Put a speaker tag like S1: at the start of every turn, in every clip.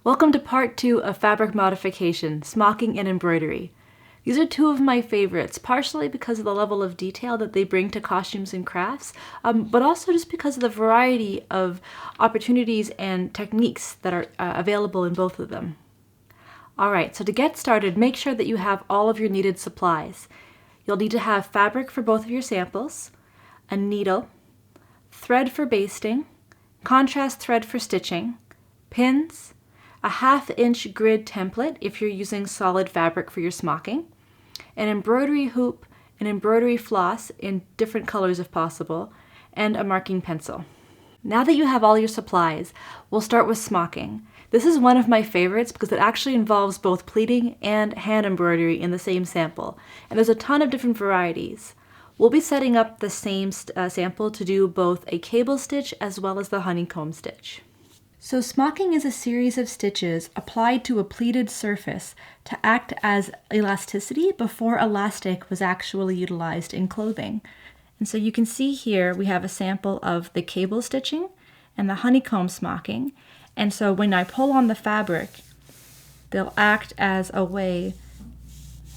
S1: Welcome to part 2 of fabric modification, smocking and embroidery. These are two of my favorites, partially because of the level of detail that they bring to costumes and crafts, but also just because of the variety of opportunities and techniques that are available in both of them. Alright, so to get started, make sure that you have all of your needed supplies. You'll need to have fabric for both of your samples, a needle, thread for basting, contrast thread for stitching, pins, a 1/2 inch grid template if you're using solid fabric for your smocking, an embroidery hoop, an embroidery floss in different colors if possible, and a marking pencil. Now that you have all your supplies, we'll start with smocking. This is one of my favorites because it actually involves both pleating and hand embroidery in the same sample, and there's a ton of different varieties. We'll be setting up the same sample to do both a cable stitch as well as the honeycomb stitch. So smocking is a series of stitches applied to a pleated surface to act as elasticity before elastic was actually utilized in clothing. And so you can see here we have a sample of the cable stitching and the honeycomb smocking. And so when I pull on the fabric, they'll act as a way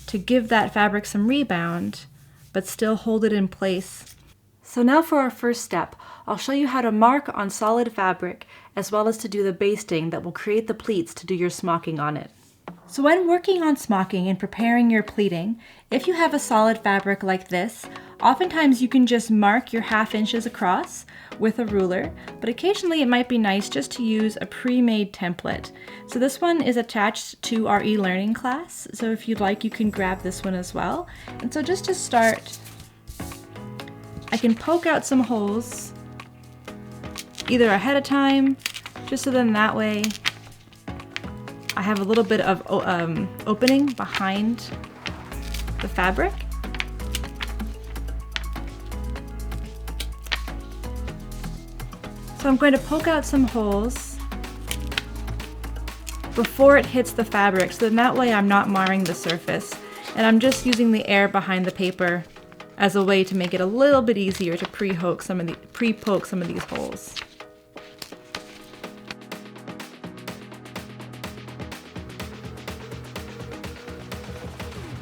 S1: to give that fabric some rebound, but still hold it in place. So now for our first step, I'll show you how to mark on solid fabric as well as to do the basting that will create the pleats to do your smocking on it. So when working on smocking and preparing your pleating, if you have a solid fabric like this, oftentimes you can just mark your 1/2 inches across with a ruler, but occasionally it might be nice just to use a pre-made template. So this one is attached to our eLearning class, so if you'd like you can grab this one as well. And so just to start, I can poke out some holes either ahead of time, just so then that way I have a little bit of opening behind the fabric. So I'm going to poke out some holes before it hits the fabric, so then that way I'm not marring the surface, and I'm just using the air behind the paper as a way to make it a little bit easier to pre-poke some of these holes.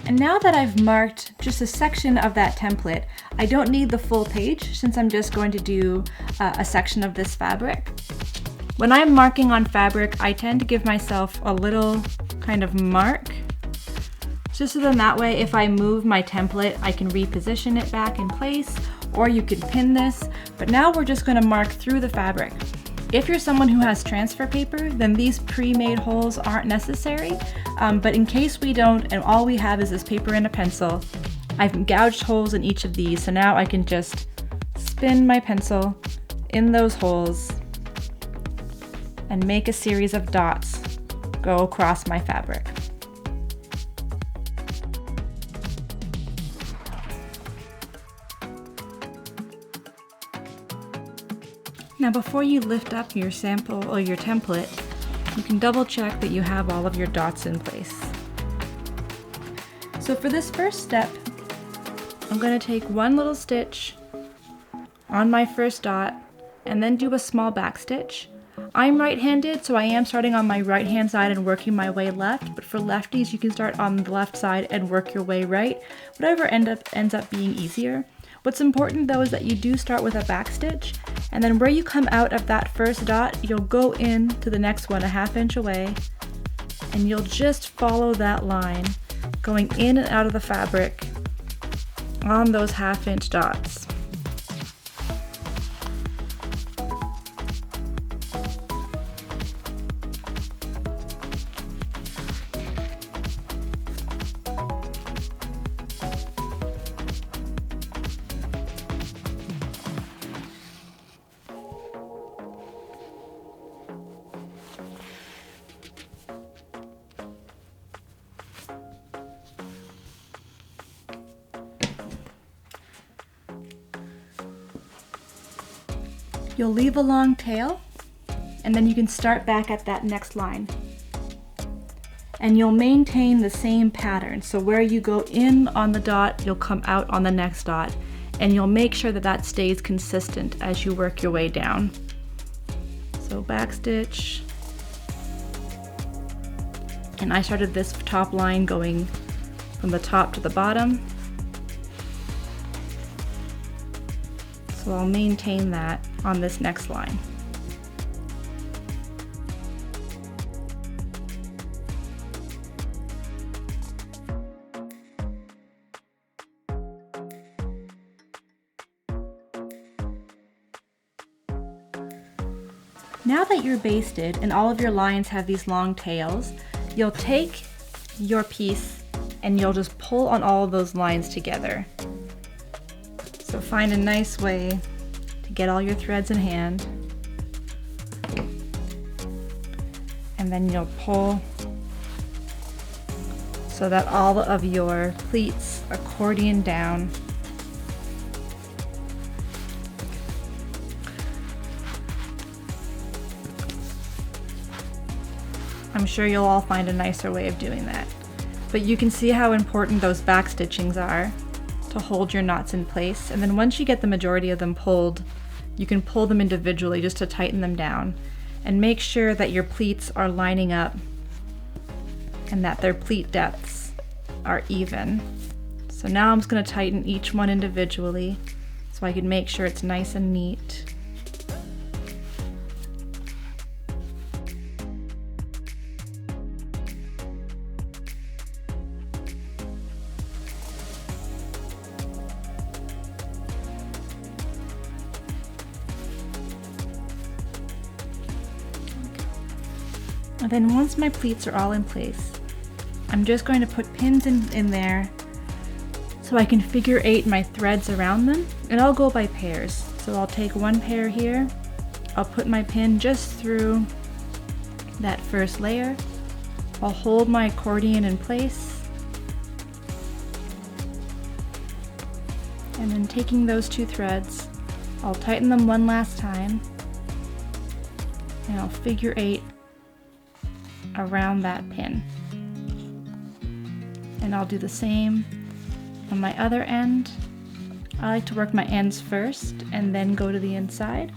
S1: And now that I've marked just a section of that template, I don't need the full page since I'm just going to do a section of this fabric. When I'm marking on fabric, I tend to give myself a little kind of mark, just so then that way if I move my template, I can reposition it back in place, or you can pin this, but now we're just going to mark through the fabric. If you're someone who has transfer paper, then these pre-made holes aren't necessary, but in case we don't and all we have is this paper and a pencil, I've gouged holes in each of these, so now I can just spin my pencil in those holes and make a series of dots go across my fabric. Now before you lift up your sample or your template, you can double check that you have all of your dots in place. So for this first step, I'm going to take one little stitch on my first dot and then do a small back stitch. I'm right-handed, so I am starting on my right-hand side and working my way left, but for lefties you can start on the left side and work your way right, whatever ends up being easier. What's important though is that you do start with a back stitch, and then where you come out of that first dot, you'll go in to the next one 1/2 inch away, and you'll just follow that line, going in and out of the fabric on those 1/2 inch dots. You'll leave a long tail, and then you can start back at that next line. and you'll maintain the same pattern. So where you go in on the dot, you'll come out on the next dot, and you'll make sure that that stays consistent as you work your way down. So backstitch, and I started this top line going from the top to the bottom. So I'll maintain that on this next line. Now that you're basted and all of your lines have these long tails, you'll take your piece and you'll just pull on all of those lines together. So find a nice way to get all your threads in hand, and then you'll pull so that all of your pleats accordion down. I'm sure you'll all find a nicer way of doing that. But you can see how important those back stitchings are to hold your knots in place. And then once you get the majority of them pulled, you can pull them individually just to tighten them down. And make sure that your pleats are lining up and that their pleat depths are even. So now I'm just going to tighten each one individually so I can make sure it's nice and neat. And then once my pleats are all in place, I'm just going to put pins in there so I can figure eight my threads around them, and I'll go by pairs. So I'll take one pair here, I'll put my pin just through that first layer, I'll hold my accordion in place, and then taking those two threads, I'll tighten them one last time, and I'll figure eight around that pin. And I'll do the same on my other end. I like to work my ends first and then go to the inside.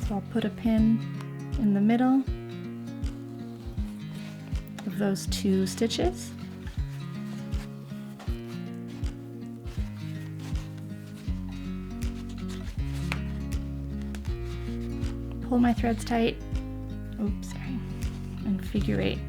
S1: So I'll put a pin in the middle of those two stitches. Pull my threads tight. Oops, sorry. And figure eight.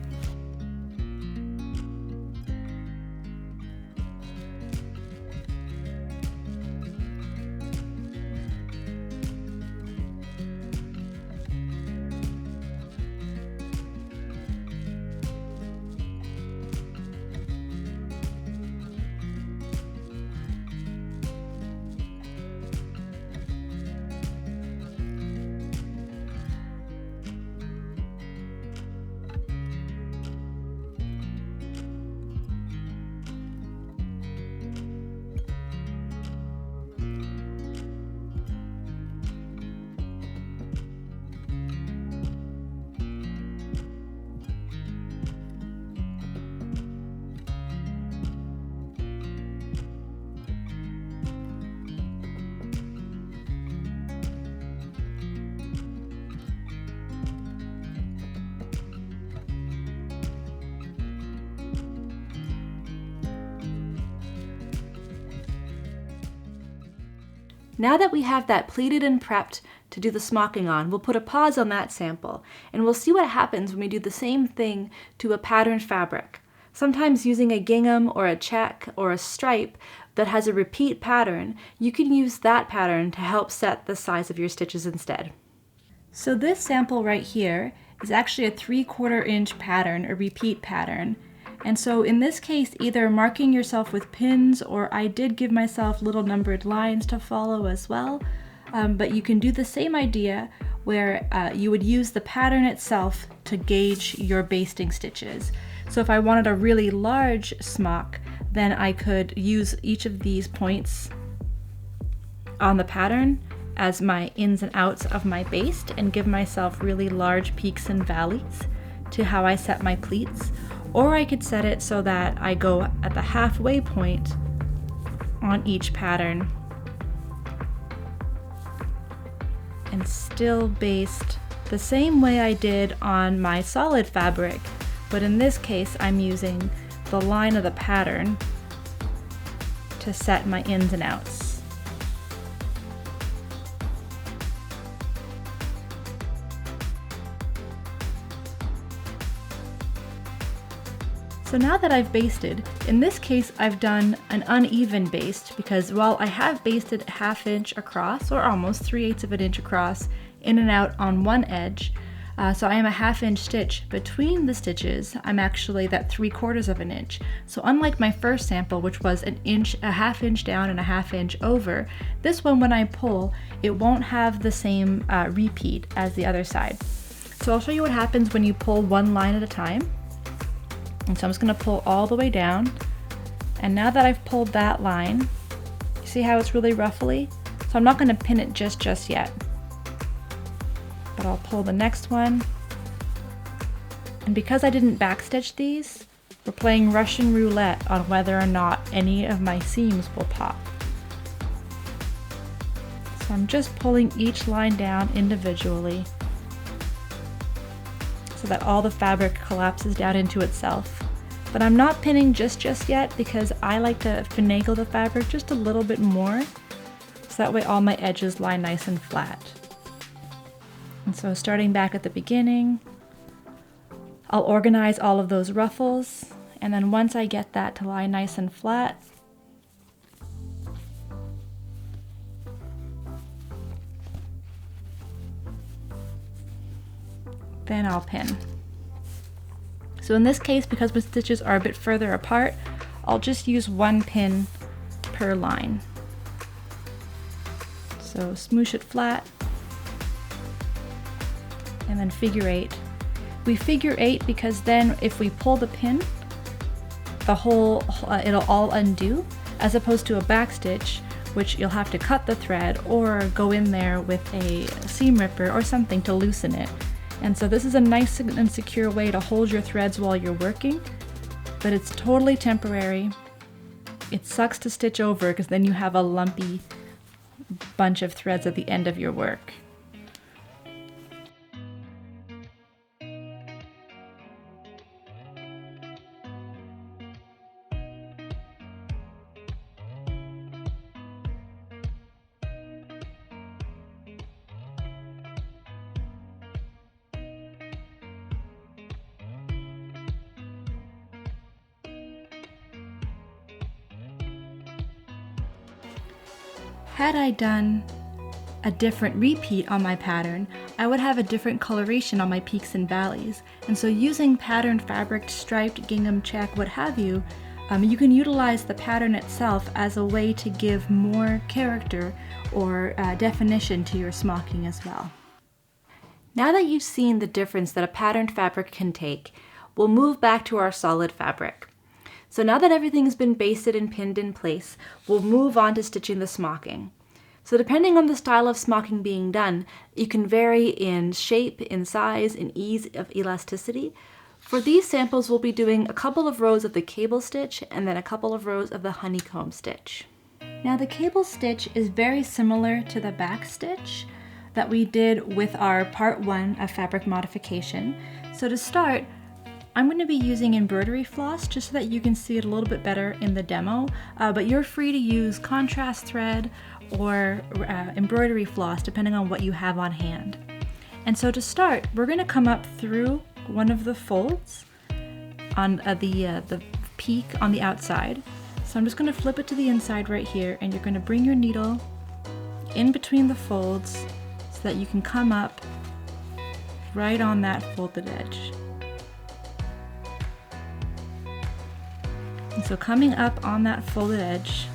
S1: Now that we have that pleated and prepped to do the smocking on, we'll put a pause on that sample, and we'll see what happens when we do the same thing to a patterned fabric. Sometimes using a gingham or a check or a stripe that has a repeat pattern, you can use that pattern to help set the size of your stitches instead. So this sample right here is actually a 3/4 inch pattern, a repeat pattern. And so in this case, either marking yourself with pins, or I did give myself little numbered lines to follow as well. But you can do the same idea where you would use the pattern itself to gauge your basting stitches. So if I wanted a really large smock, then I could use each of these points on the pattern as my ins and outs of my baste and give myself really large peaks and valleys to how I set my pleats, or I could set it so that I go at the halfway point on each pattern and still baste the same way I did on my solid fabric, but in this case I'm using the line of the pattern to set my ins and outs. So now that I've basted, in this case I've done an uneven baste because while I have basted 1/2 inch across, or almost 3/8 of an inch across, in and out on one edge, so I am a 1/2 inch stitch between the stitches, I'm actually that 3/4 of an inch. So unlike my first sample, which was an inch, a 1/2 inch down and a 1/2 inch over, this one when I pull, it won't have the same repeat as the other side. So I'll show you what happens when you pull one line at a time. And so I'm just going to pull all the way down, and now that I've pulled that line, you see how it's really ruffly? So I'm not going to pin it just yet, but I'll pull the next one, and because I didn't backstitch these, we're playing Russian roulette on whether or not any of my seams will pop. So I'm just pulling each line down individually, so that all the fabric collapses down into itself. But I'm not pinning just yet because I like to finagle the fabric just a little bit more, so that way all my edges lie nice and flat. And so starting back at the beginning, I'll organize all of those ruffles, and then once I get that to lie nice and flat, then I'll pin. So in this case, because my stitches are a bit further apart, I'll just use one pin per line. So smoosh it flat, and then figure 8. We figure 8 because then if we pull the pin, the whole, it'll all undo, as opposed to a back stitch, which you'll have to cut the thread or go in there with a seam ripper or something to loosen it. And so this is a nice and secure way to hold your threads while you're working, but it's totally temporary. It sucks to stitch over because then you have a lumpy bunch of threads at the end of your work. Had I done a different repeat on my pattern, I would have a different coloration on my peaks and valleys. And so using patterned fabric, striped, gingham, check, what have you, you can utilize the pattern itself as a way to give more character or definition to your smocking as well. Now that you've seen the difference that a patterned fabric can take, we'll move back to our solid fabric. So now that everything's been basted and pinned in place, we'll move on to stitching the smocking. So depending on the style of smocking being done, you can vary in shape, in size, in ease of elasticity. For these samples, we'll be doing a couple of rows of the cable stitch and then a couple of rows of the honeycomb stitch. Now the cable stitch is very similar to the back stitch that we did with our part 1 of fabric modification. So to start, I'm going to be using embroidery floss just so that you can see it a little bit better in the demo, but you're free to use contrast thread or embroidery floss depending on what you have on hand. And so to start, we're going to come up through one of the folds on the peak on the outside. So I'm just going to flip it to the inside right here, and you're going to bring your needle in between the folds so that you can come up right on that folded edge. And so coming up on that folded edge,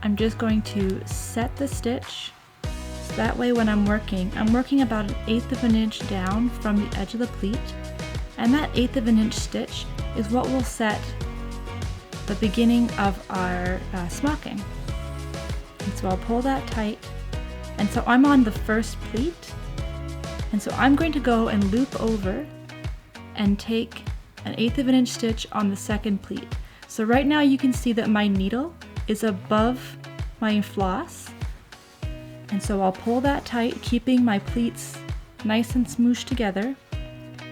S1: I'm just going to set the stitch, so that way when I'm working about 1/8 of an inch down from the edge of the pleat, and that 1/8 of an inch stitch is what will set the beginning of our smocking. And so I'll pull that tight, and so I'm on the first pleat, And so I'm going to go and loop over and take an 1/8 of an inch stitch on the second pleat. So right now you can see that my needle is above my floss. And so I'll pull that tight, keeping my pleats nice and smooshed together.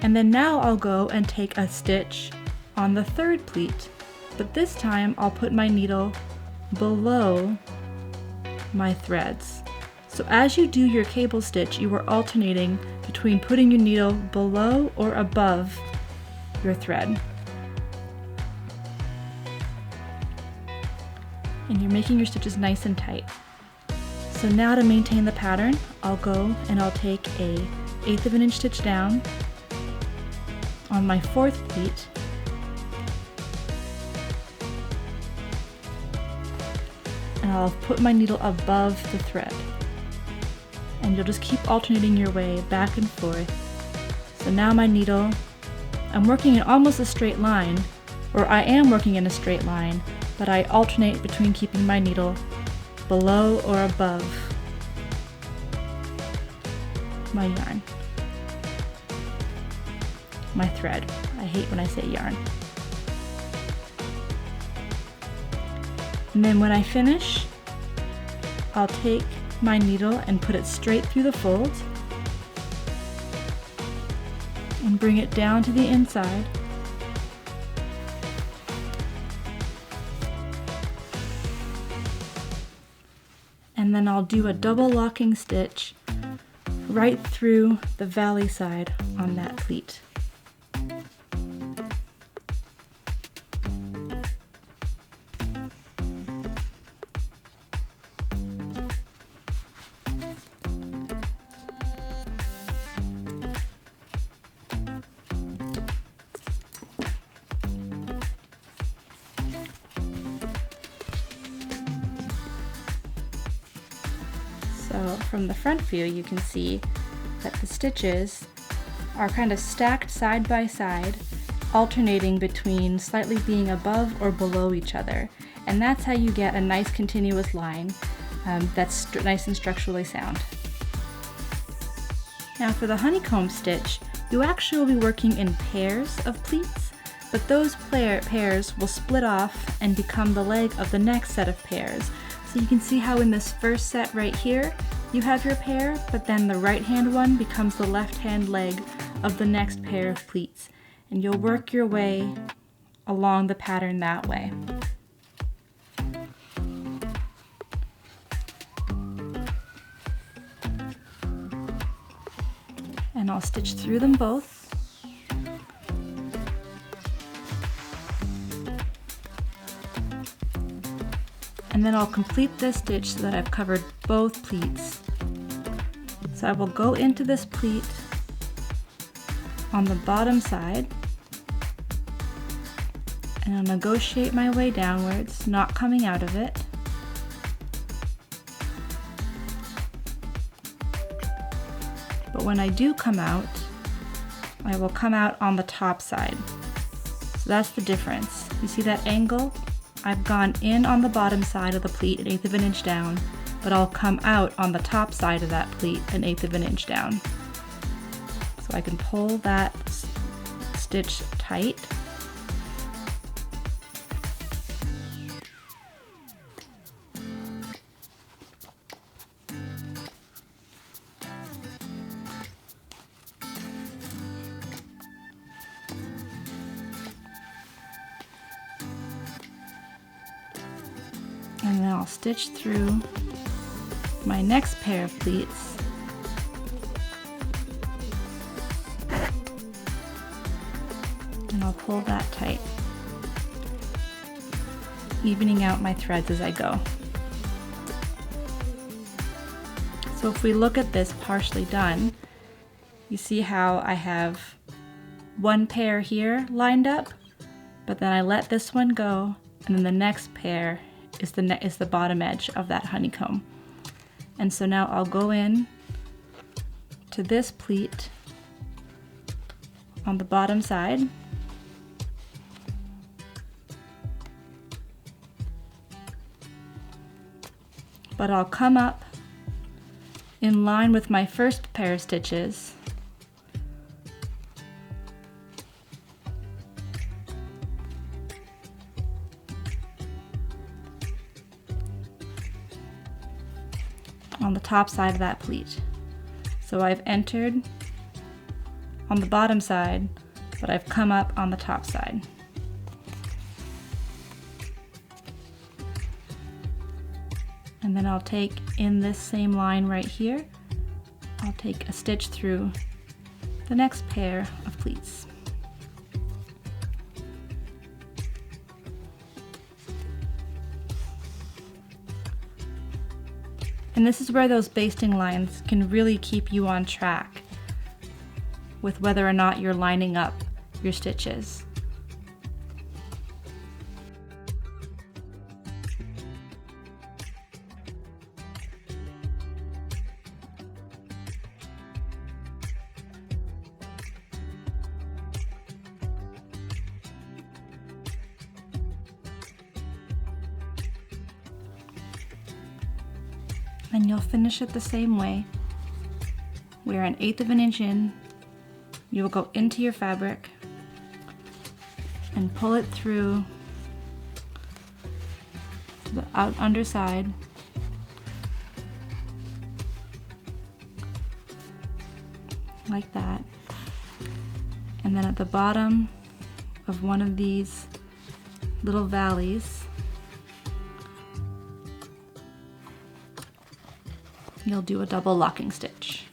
S1: And then now I'll go and take a stitch on the third pleat. But this time I'll put my needle below my threads. So as you do your cable stitch, you are alternating between putting your needle below or above your thread. And you're making your stitches nice and tight. So now to maintain the pattern, I'll go and I'll take a 1/8 of an inch stitch down on my fourth pleat, and I'll put my needle above the thread. And you'll just keep alternating your way back and forth. So now my needle, I'm working in almost a straight line, or I am working in a straight line, but I alternate between keeping my needle below or above my yarn, my thread. I hate when I say yarn. And then when I finish, I'll take my needle and put it straight through the fold and bring it down to the inside. And then I'll do a double locking stitch right through the valley side on that pleat. So from the front view, you can see that the stitches are kind of stacked side by side, alternating between slightly being above or below each other. And that's how you get a nice continuous line that's nice and structurally sound. Now for the honeycomb stitch, you actually will be working in pairs of pleats, but those pairs will split off and become the leg of the next set of pairs. So you can see how in this first set right here, you have your pair, but then the right hand one becomes the left hand leg of the next pair of pleats. And you'll work your way along the pattern that way. And I'll stitch through them both. And then I'll complete this stitch so that I've covered both pleats. So I will go into this pleat on the bottom side, and I'll negotiate my way downwards, not coming out of it. But when I do come out, I will come out on the top side. So that's the difference. You see that angle? I've gone in on the bottom side of the pleat 1/8 of an inch down, but I'll come out on the top side of that pleat 1/8 of an inch down. So I can pull that stitch tight. And then I'll stitch through my next pair of pleats. And I'll pull that tight, evening out my threads as I go. So if we look at this partially done, you see how I have one pair here lined up, but then I let this one go, and then the next pair is the bottom edge of that honeycomb. And so now I'll go in to this pleat on the bottom side, but I'll come up in line with my first pair of stitches on the top side of that pleat. So I've entered on the bottom side, but I've come up on the top side. And then I'll take in this same line right here, I'll take a stitch through the next pair of pleats. And this is where those basting lines can really keep you on track with whether or not you're lining up your stitches. And you'll finish it the same way, where 1/8 of an inch in, you will go into your fabric and pull it through to the underside, like that. And then at the bottom of one of these little valleys, you'll do a double locking stitch.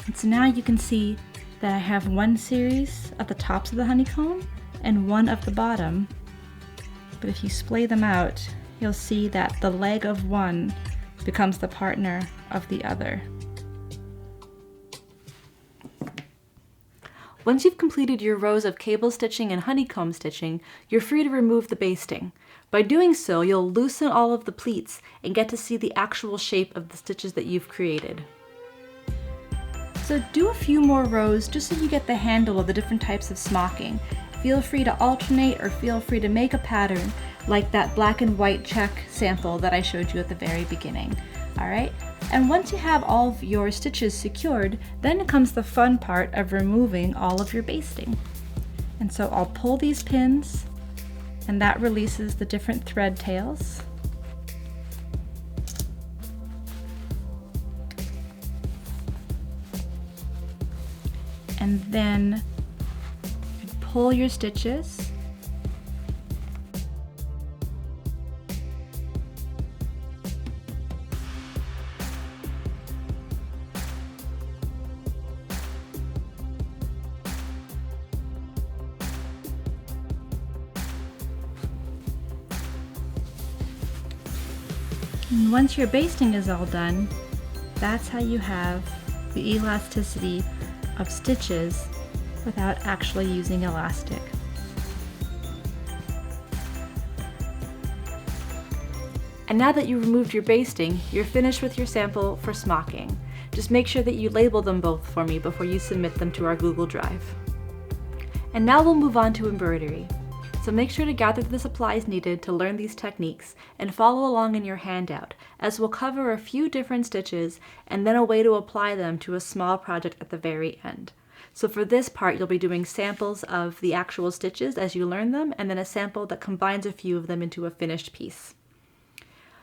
S1: And so now you can see that I have one series at the tops of the honeycomb and one at the bottom. But if you splay them out, you'll see that the leg of one becomes the partner of the other. Once you've completed your rows of cable stitching and honeycomb stitching, you're free to remove the basting. By doing so, you'll loosen all of the pleats and get to see the actual shape of the stitches that you've created. So do a few more rows just so you get the handle of the different types of smocking. Feel free to alternate or feel free to make a pattern like that black and white check sample that I showed you at the very beginning. All right? And once you have all of your stitches secured, then comes the fun part of removing all of your basting. And so I'll pull these pins, and that releases the different thread tails. And then you pull your stitches. And once your basting is all done, that's how you have the elasticity of stitches without actually using elastic. And now that you removed your basting, you're finished with your sample for smocking. Just make sure that you label them both for me before you submit them to our Google Drive. And now we'll move on to embroidery. So make sure to gather the supplies needed to learn these techniques and follow along in your handout, as we'll cover a few different stitches and then a way to apply them to a small project at the very end. So for this part, you'll be doing samples of the actual stitches as you learn them, and then a sample that combines a few of them into a finished piece.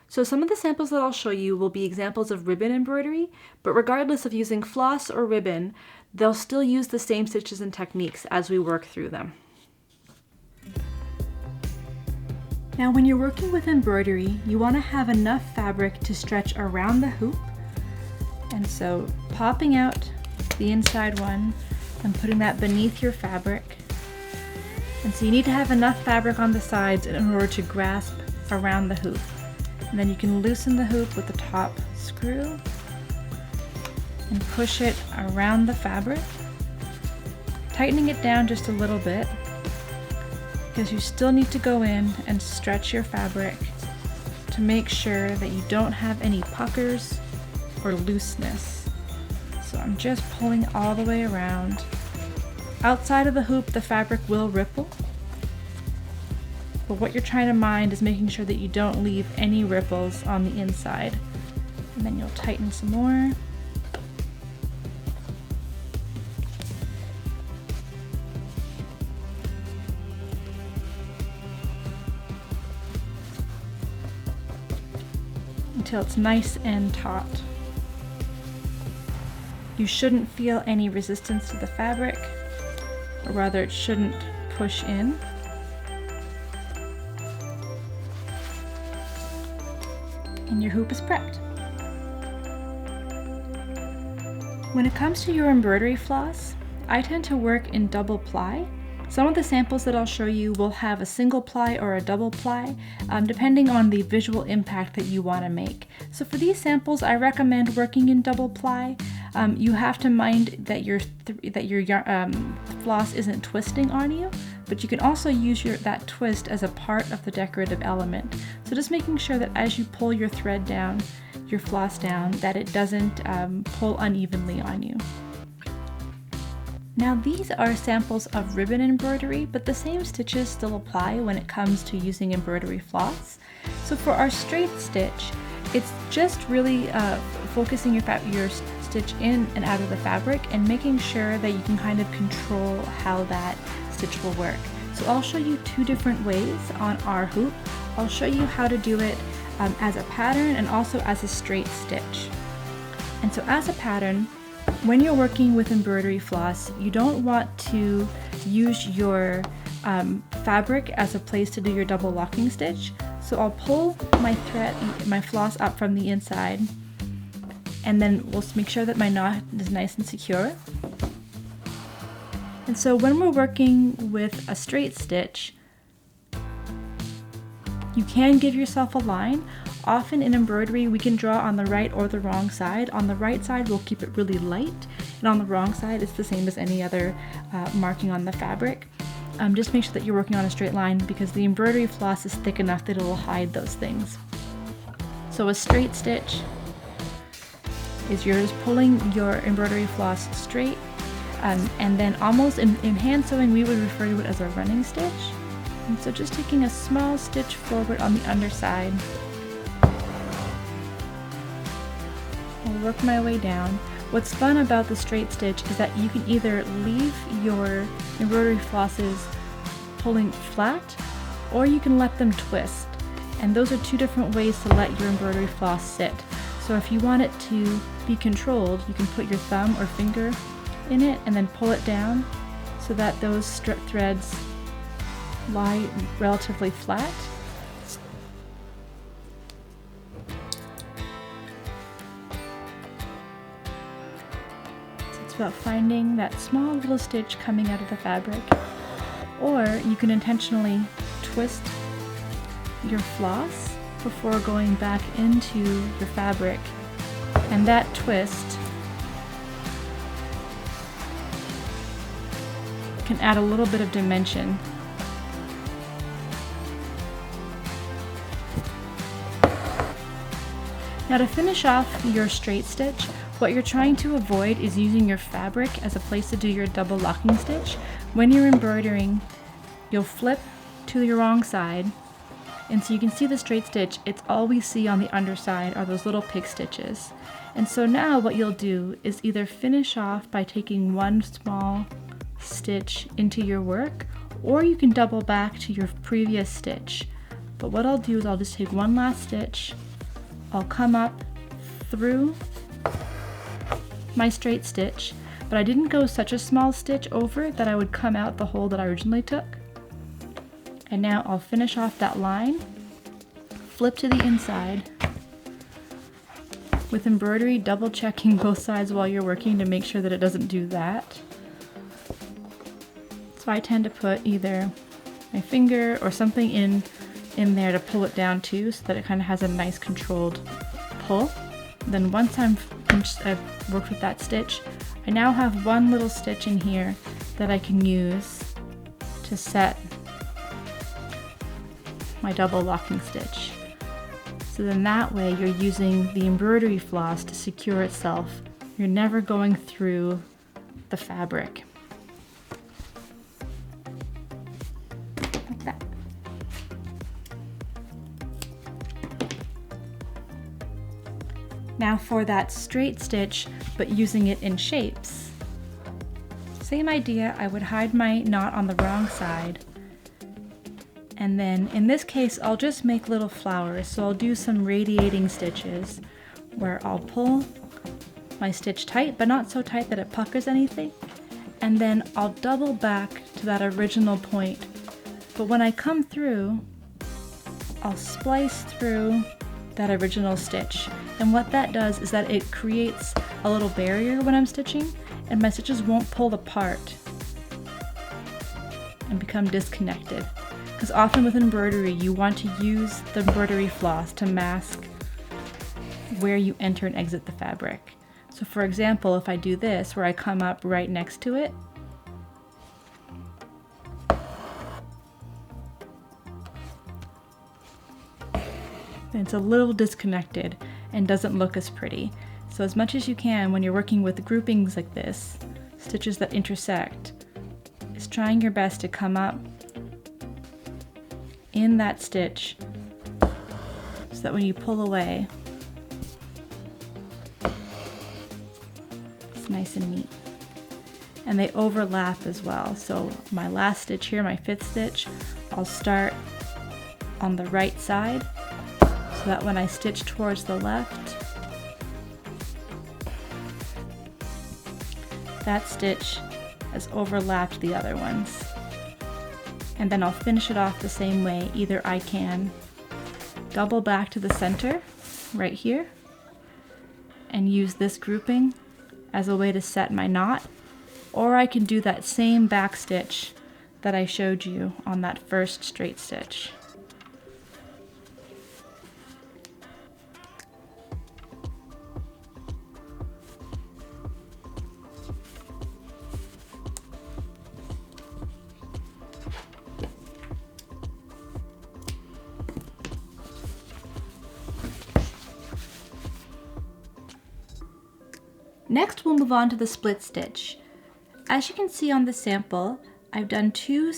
S1: So some of the samples that I'll show you will be examples of ribbon embroidery, but regardless of using floss or ribbon, they'll still use the same stitches and techniques as we work through them. Now when you're working with embroidery, you want to have enough fabric to stretch around the hoop. And so popping out the inside one and putting that beneath your fabric. And so you need to have enough fabric on the sides in order to grasp around the hoop. And then you can loosen the hoop with the top screw and push it around the fabric, tightening it down just a little bit, because you still need to go in and stretch your fabric to make sure that you don't have any puckers or looseness. So I'm just pulling all the way around Outside of the hoop, the fabric will ripple, but what you're trying to mind is making sure that you don't leave any ripples on the inside. And then you'll tighten some more. Until it's nice and taut. You shouldn't feel any resistance to the fabric, or rather it shouldn't push in. And your hoop is prepped. When it comes to your embroidery floss, I tend to work in double ply. Some of the samples that I'll show you will have a single ply or a double ply, depending on the visual impact that you want to make. So for these samples, I recommend working in double ply. You have to mind that your floss isn't twisting on you, but you can also use that twist as a part of the decorative element. So just making sure that as you pull your thread down, your floss down, that it doesn't pull unevenly on you. Now these are samples of ribbon embroidery, but the same stitches still apply when it comes to using embroidery floss. So for our straight stitch, it's just really focusing your stitch in and out of the fabric and making sure that you can kind of control how that stitch will work. So I'll show you two different ways on our hoop. I'll show you how to do it as a pattern and also as a straight stitch. And so as a pattern, when you're working with embroidery floss, you don't want to use your fabric as a place to do your double locking stitch. So I'll pull my floss up from the inside, and then we'll make sure that my knot is nice and secure. And so when we're working with a straight stitch, you can give yourself a line. Often in embroidery, we can draw on the right or the wrong side. On the right side, we'll keep it really light, and on the wrong side, it's the same as any other marking on the fabric. Just make sure that you're working on a straight line because the embroidery floss is thick enough that it will hide those things. So a straight stitch is you're just pulling your embroidery floss straight, and then almost in hand sewing, we would refer to it as a running stitch. And so just taking a small stitch forward on the underside, I'll work my way down. What's fun about the straight stitch is that you can either leave your embroidery flosses pulling flat, or you can let them twist. And those are two different ways to let your embroidery floss sit. So if you want it to be controlled, you can put your thumb or finger in it and then pull it down so that those threads lie relatively flat. About finding that small little stitch coming out of the fabric, or you can intentionally twist your floss before going back into your fabric, and that twist can add a little bit of dimension. Now to finish off your straight stitch, what you're trying to avoid is using your fabric as a place to do your double locking stitch. When you're embroidering, you'll flip to your wrong side, and so you can see the straight stitch. It's all we see on the underside are those little pig stitches. And so now what you'll do is either finish off by taking one small stitch into your work, or you can double back to your previous stitch. But what I'll do is I'll just take one last stitch, I'll come up through my straight stitch, but I didn't go such a small stitch over that I would come out the hole that I originally took. And now I'll finish off that line, flip to the inside. With embroidery, double checking both sides while you're working to make sure that it doesn't do that. So I tend to put either my finger or something in there to pull it down too, so that it kind of has a nice controlled pull. Then once I've worked with that stitch, I now have one little stitch in here that I can use to set my double locking stitch. So then that way you're using the embroidery floss to secure itself. You're never going through the fabric. Now for that straight stitch, but using it in shapes. Same idea, I would hide my knot on the wrong side. And then in this case, I'll just make little flowers. So I'll do some radiating stitches where I'll pull my stitch tight, but not so tight that it puckers anything. And then I'll double back to that original point. But when I come through, I'll splice through that original stitch. And what that does is that it creates a little barrier when I'm stitching, and my stitches won't pull apart and become disconnected. Because often with embroidery, you want to use the embroidery floss to mask where you enter and exit the fabric. So for example, if I do this, where I come up right next to it, then it's a little disconnected and doesn't look as pretty. So as much as you can when you're working with groupings like this, stitches that intersect, is trying your best to come up in that stitch so that when you pull away, it's nice and neat. And they overlap as well. So my last stitch here, my 5th stitch, I'll start on the right side so that when I stitch towards the left, that stitch has overlapped the other ones. And then I'll finish it off the same way. Either I can double back to the center right here and use this grouping as a way to set my knot, or I can do that same back stitch that I showed you on that first straight stitch. Next, we'll move on to the split stitch. As you can see on the sample, I've done 2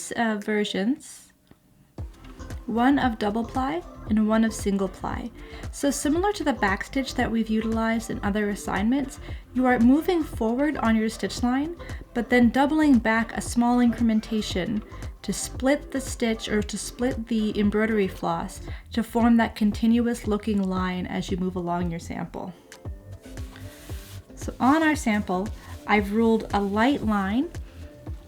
S1: versions, one of double ply and one of single ply. So similar to the back stitch that we've utilized in other assignments, you are moving forward on your stitch line, but then doubling back a small incrementation to split the stitch or to split the embroidery floss to form that continuous looking line as you move along your sample. So on our sample, I've ruled a light line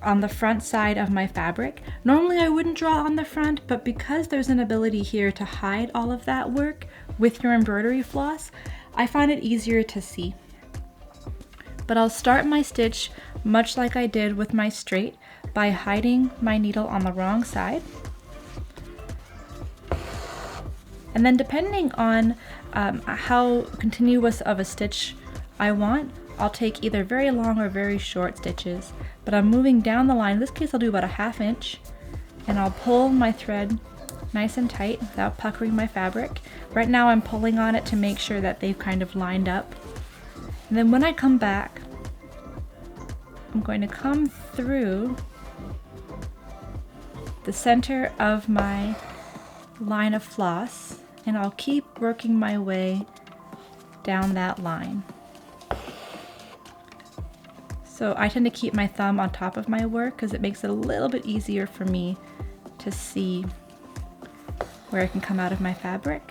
S1: on the front side of my fabric. Normally I wouldn't draw on the front, but because there's an ability here to hide all of that work with your embroidery floss, I find it easier to see. But I'll start my stitch much like I did with my straight by hiding my needle on the wrong side. And then depending on how continuous of a stitch I want, I'll take either very long or very short stitches, but I'm moving down the line. In this case, I'll do about a 1/2 inch, and I'll pull my thread nice and tight without puckering my fabric. Right now I'm pulling on it to make sure that they've kind of lined up. And then when I come back, I'm going to come through the center of my line of floss, and I'll keep working my way down that line. So I tend to keep my thumb on top of my work because it makes it a little bit easier for me to see where I can come out of my fabric.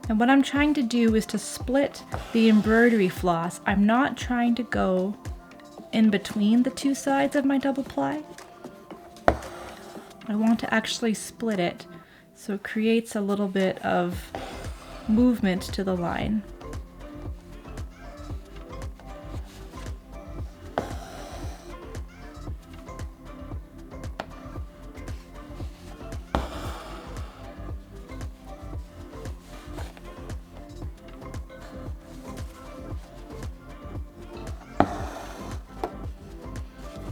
S1: And what I'm trying to do is to split the embroidery floss. I'm not trying to go in between the 2 sides of my double ply. I want to actually split it so it creates a little bit of movement to the line.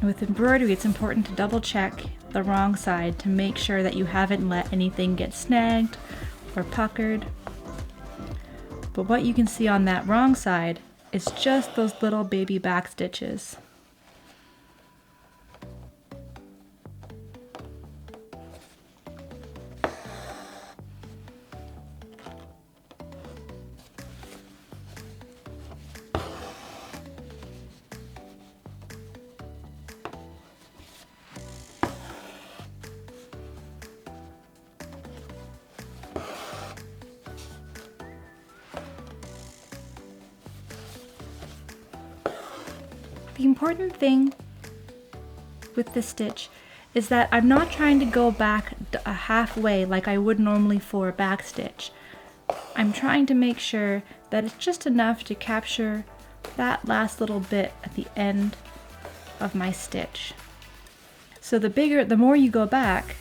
S1: With embroidery, it's important to double check the wrong side to make sure that you haven't let anything get snagged or puckered. But what you can see on that wrong side is just those little baby back stitches. The important thing with this stitch is that I'm not trying to go back a halfway like I would normally for a back stitch. I'm trying to make sure that it's just enough to capture that last little bit at the end of my stitch. So the more you go back,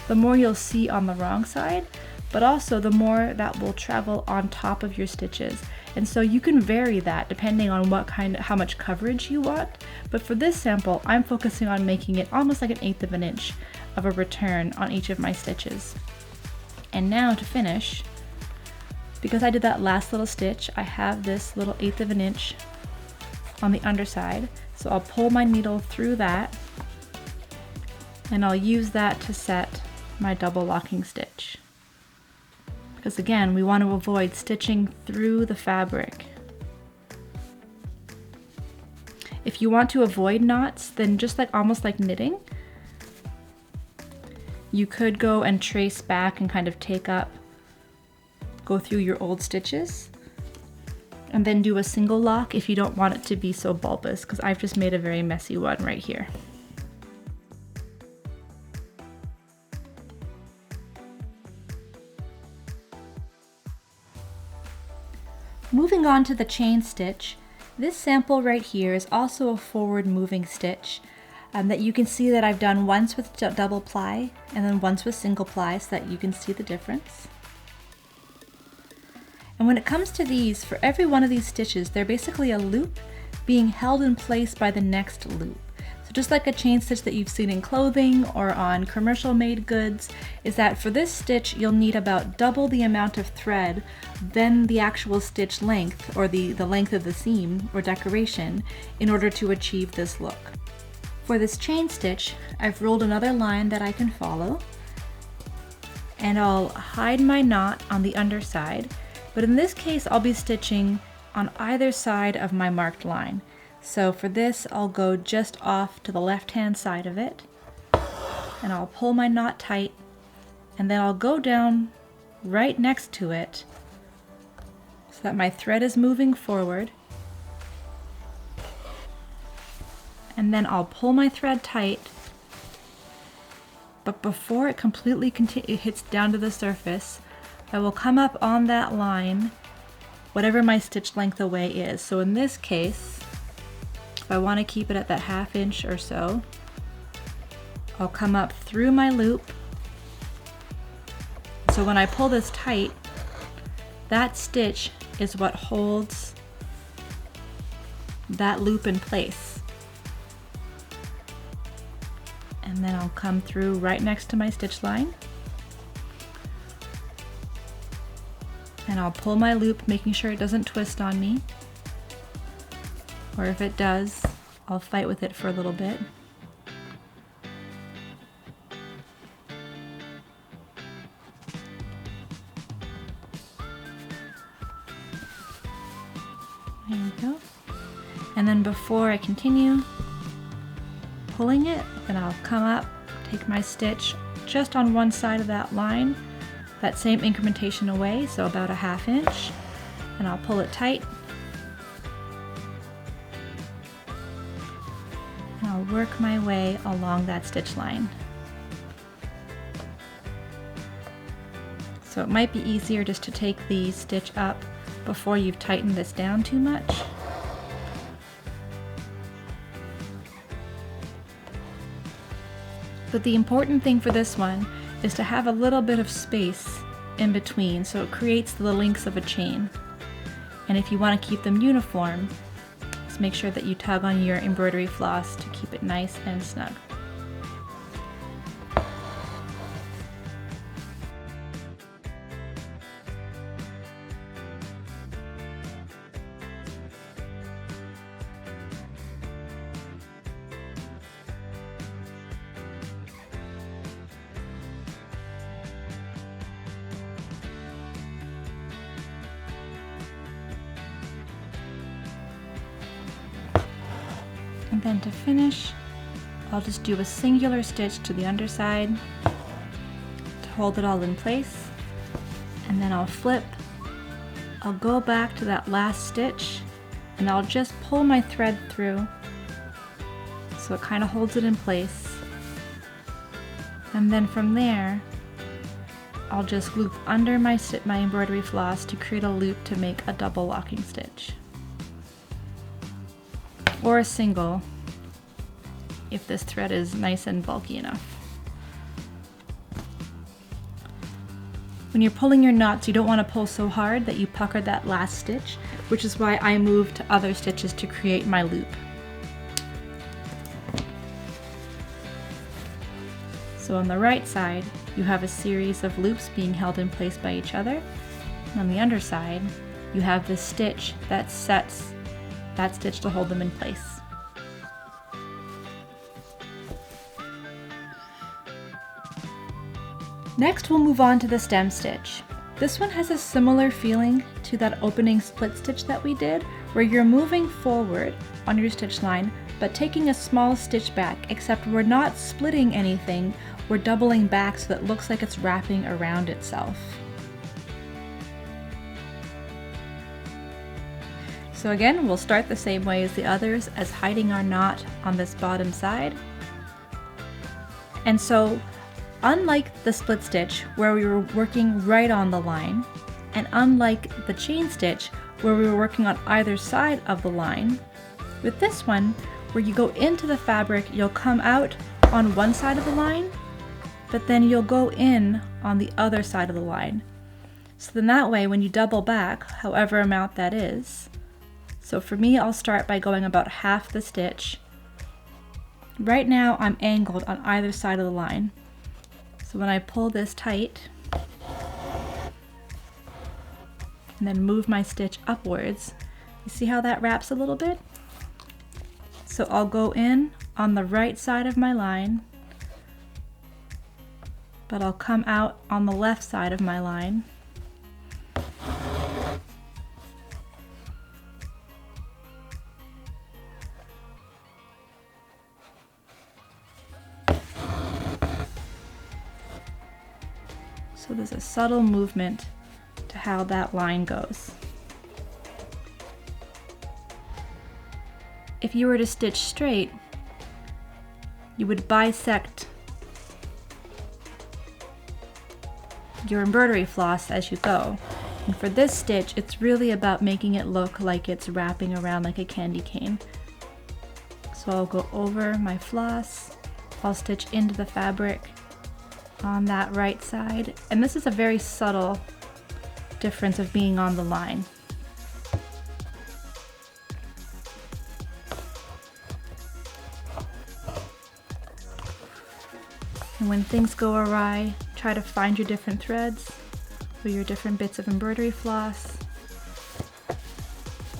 S1: the more you'll see on the wrong side, but also the more that will travel on top of your stitches. And so you can vary that depending on how much coverage you want. But for this sample, I'm focusing on making it almost like 1/8 of an inch of a return on each of my stitches. And now to finish, because I did that last little stitch, I have this little 1/8 of an inch on the underside. So I'll pull my needle through that, and I'll use that to set my double locking stitch. Because again, we want to avoid stitching through the fabric. If you want to avoid knots, then just almost like knitting, you could go and trace back and kind of go through your old stitches and then do a single lock if you don't want it to be so bulbous, because I've just made a very messy one right here. Moving on to the chain stitch, this sample right here is also a forward moving stitch that you can see that I've done once with double ply and then once with single ply so that you can see the difference. And when it comes to these, for every one of these stitches, they're basically a loop being held in place by the next loop. So just like a chain stitch that you've seen in clothing or on commercial made goods, is that for this stitch you'll need about double the amount of thread than the actual stitch length, or the length of the seam or decoration, in order to achieve this look. For this chain stitch, I've rolled another line that I can follow, and I'll hide my knot on the underside, but in this case I'll be stitching on either side of my marked line. So for this, I'll go just off to the left-hand side of it, and I'll pull my knot tight, and then I'll go down right next to it so that my thread is moving forward, and then I'll pull my thread tight, but before it completely hits down to the surface, I will come up on that line, whatever my stitch length away is. So in this case, if I want to keep it at that 1/2 inch or so, I'll come up through my loop. So when I pull this tight, that stitch is what holds that loop in place. And then I'll come through right next to my stitch line. And I'll pull my loop, making sure it doesn't twist on me. Or if it does, I'll fight with it for a little bit. There we go. And then before I continue pulling it, then I'll come up, take my stitch just on one side of that line, that same incrementation away, so about a 1/2 inch, and I'll pull it tight. And I'll work my way along that stitch line. So it might be easier just to take the stitch up before you've tightened this down too much. But the important thing for this one is to have a little bit of space in between, so it creates the links of a chain. And if you want to keep them uniform, just make sure that you tug on your embroidery floss to keep it nice and snug. And then to finish, I'll just do a singular stitch to the underside to hold it all in place, and then I'll flip. I'll go back to that last stitch, and I'll just pull my thread through So it kind of holds it in place. And then from there, I'll just loop under my embroidery floss to create a loop to make a double locking stitch. Or a single, if this thread is nice and bulky enough. When you're pulling your knots, you don't want to pull so hard that you pucker that last stitch, which is why I move to other stitches to create my loop. So on the right side, you have a series of loops being held in place by each other. And on the underside, you have this stitch that sets that stitch to hold them in place. Next, we'll move on to the stem stitch. This one has a similar feeling to that opening split stitch that we did, where you're moving forward on your stitch line, but taking a small stitch back, except we're not splitting anything, we're doubling back so that it looks like it's wrapping around itself. So again, we'll start the same way as the others, as hiding our knot on this bottom side. And so, unlike the split stitch, where we were working right on the line, and unlike the chain stitch, where we were working on either side of the line, with this one, where you go into the fabric, you'll come out on one side of the line, but then you'll go in on the other side of the line. So then that way, when you double back, however amount that is, so for me, I'll start by going about half the stitch. Right now, I'm angled on either side of the line. So when I pull this tight, and then move my stitch upwards, you see how that wraps a little bit? So I'll go in on the right side of my line, but I'll come out on the left side of my line. So there's a subtle movement to how that line goes. If you were to stitch straight, you would bisect your embroidery floss as you go. And for this stitch, it's really about making it look like it's wrapping around like a candy cane. So I'll go over my floss, I'll stitch into the fabric on that right side. And this is a very subtle difference of being on the line. And when things go awry, try to find your different threads or your different bits of embroidery floss.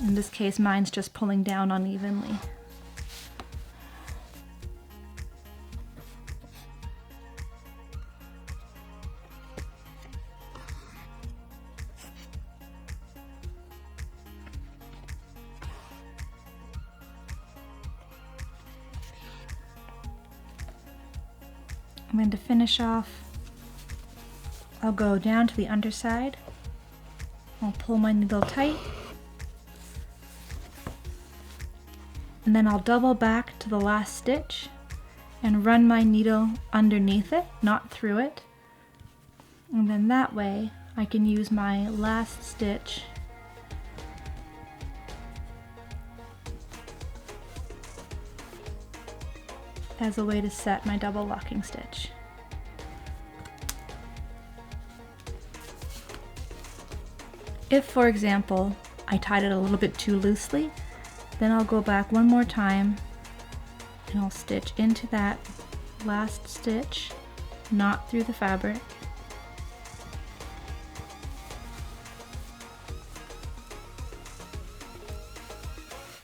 S1: In this case, mine's just pulling down unevenly. And then to finish off, I'll go down to the underside. I'll pull my needle tight. And then I'll double back to the last stitch and run my needle underneath it, not through it. And then that way I can use my last stitch as a way to set my double locking stitch. If, for example, I tied it a little bit too loosely, then I'll go back one more time and I'll stitch into that last stitch, not through the fabric.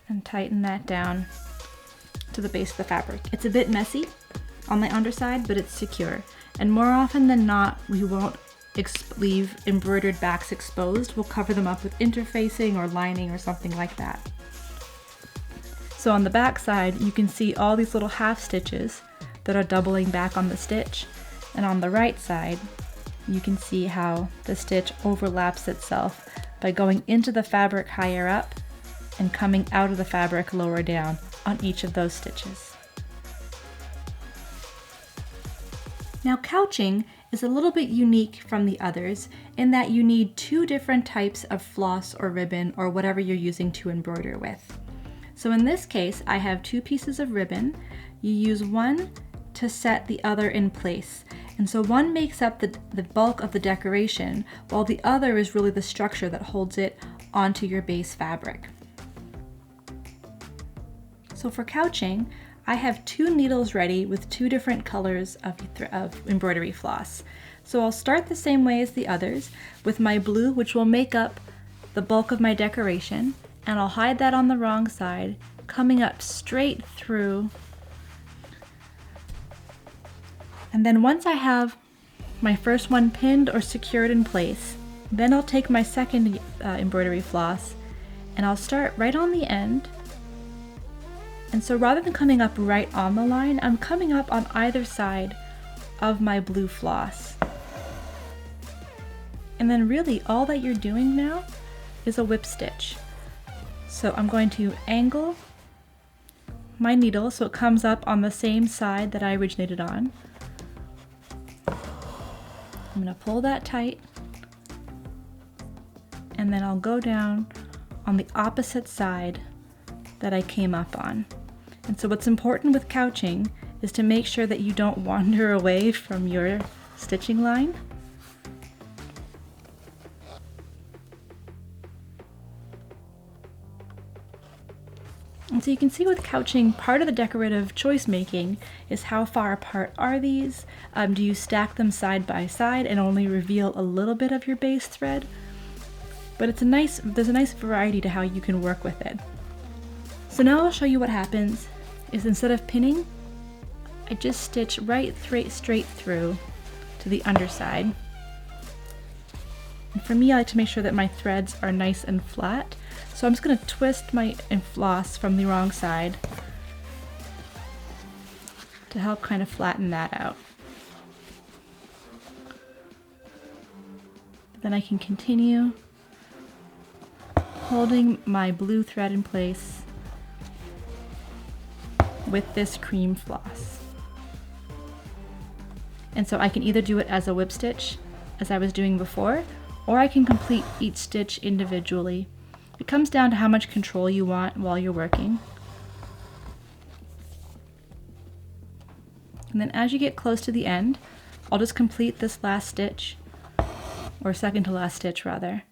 S1: And tighten that down to the base of the fabric. It's a bit messy on the underside, but it's secure. And more often than not, we won't leave embroidered backs exposed. We'll cover them up with interfacing or lining or something like that. So on the back side, you can see all these little half stitches that are doubling back on the stitch. And on the right side, you can see how the stitch overlaps itself by going into the fabric higher up and coming out of the fabric lower down on each of those stitches. Now couching is a little bit unique from the others in that you need two different types of floss or ribbon or whatever you're using to embroider with. So in this case, I have two pieces of ribbon. You use one to set the other in place. And so one makes up the bulk of the decoration, while the other is really the structure that holds it onto your base fabric. So for couching, I have two needles ready with two different colors of embroidery floss. So I'll start the same way as the others with my blue, which will make up the bulk of my decoration, and I'll hide that on the wrong side, coming up straight through. And then once I have my first one pinned or secured in place, then I'll take my second embroidery floss and I'll start right on the end. And so rather than coming up right on the line, I'm coming up on either side of my blue floss. And then really all that you're doing now is a whip stitch. So I'm going to angle my needle so it comes up on the same side that I originated on. I'm going to pull that tight, and then I'll go down on the opposite side that I came up on. And so what's important with couching is to make sure that you don't wander away from your stitching line. And so you can see with couching, part of the decorative choice making is how far apart are these? Do you stack them side by side and only reveal a little bit of your base thread? But there's a nice variety to how you can work with it. So now I'll show you what happens is instead of pinning, I just stitch right straight through to the underside. And for me, I like to make sure that my threads are nice and flat. So I'm just going to twist my floss from the wrong side to help kind of flatten that out. Then I can continue holding my blue thread in place with this cream floss. And so I can either do it as a whip stitch, as I was doing before, or I can complete each stitch individually. It comes down to how much control you want while you're working. And then as you get close to the end, I'll just complete this last stitch, or second to last stitch rather.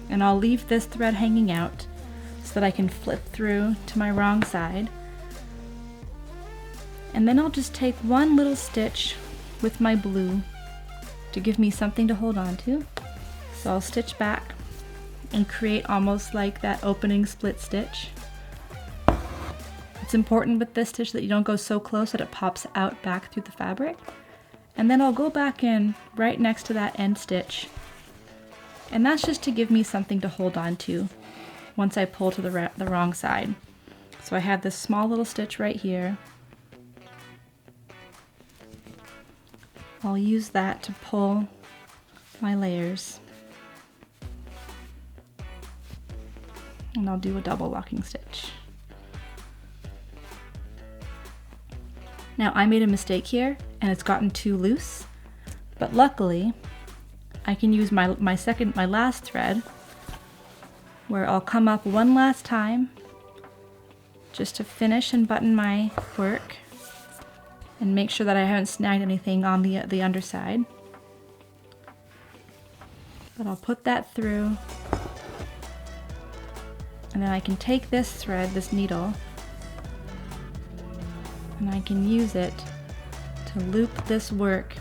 S1: And I'll leave this thread hanging out so that I can flip through to my wrong side. And then I'll just take one little stitch with my blue to give me something to hold on to. So I'll stitch back and create almost like that opening split stitch. It's important with this stitch that you don't go so close that it pops out back through the fabric. And then I'll go back in right next to that end stitch. And that's just to give me something to hold on to once I pull to the wrong side. So I have this small little stitch right here. I'll use that to pull my layers. And I'll do a double locking stitch. Now I made a mistake here and it's gotten too loose, but luckily I can use my last thread where I'll come up one last time just to finish and button my work and make sure that I haven't snagged anything on the underside. But I'll put that through, and then I can take this thread, this needle, and I can use it to loop this work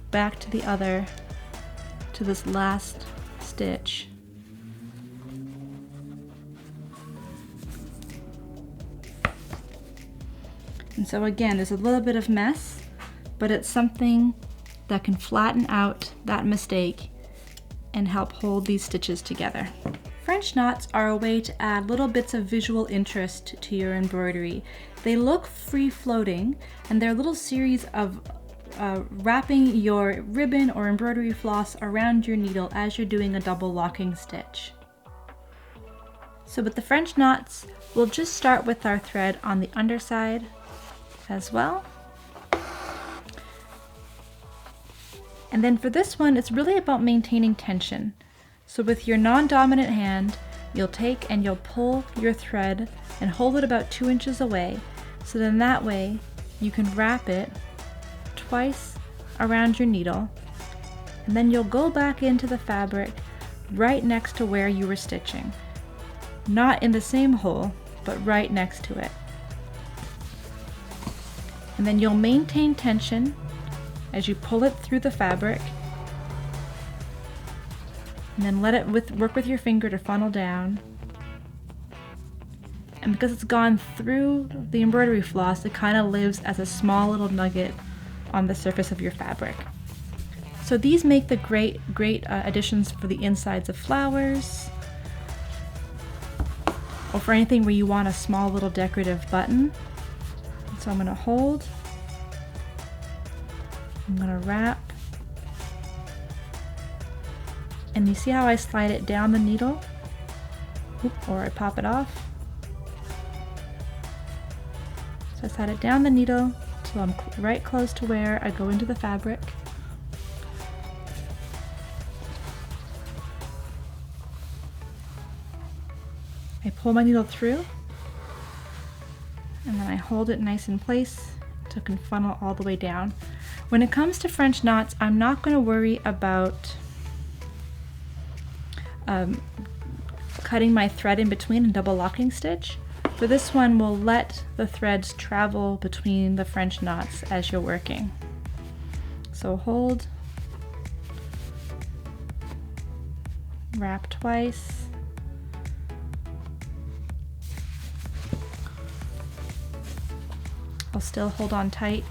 S1: back to to this last stitch. And so again, there's a little bit of mess, but it's something that can flatten out that mistake and help hold these stitches together. French knots are a way to add little bits of visual interest to your embroidery. They look free-floating, and they're a little series of wrapping your ribbon or embroidery floss around your needle as you're doing a double locking stitch. So with the French knots, we'll just start with our thread on the underside, as well. And then for this one, it's really about maintaining tension. So with your non-dominant hand, you'll take and you'll pull your thread and hold it about 2 inches away. So then that way you can wrap it twice around your needle, and then you'll go back into the fabric right next to where you were stitching. Not in the same hole, but right next to it. And then you'll maintain tension as you pull it through the fabric, and then let it work with your finger to funnel down. And because it's gone through the embroidery floss, it kind of lives as a small little nugget on the surface of your fabric. So these make the great additions for the insides of flowers, or for anything where you want a small little decorative button. So I'm going to hold, I'm going to wrap, and you see how I slide it down the needle? Or I pop it off. So I slide it down the needle till I'm right close to where I go into the fabric. I pull my needle through, and then I hold it nice in place so it can funnel all the way down. When it comes to French knots, I'm not going to worry about cutting my thread in between and double locking stitch. For this one, we'll let the threads travel between the French knots as you're working. So hold, wrap twice, I'll still hold on tight.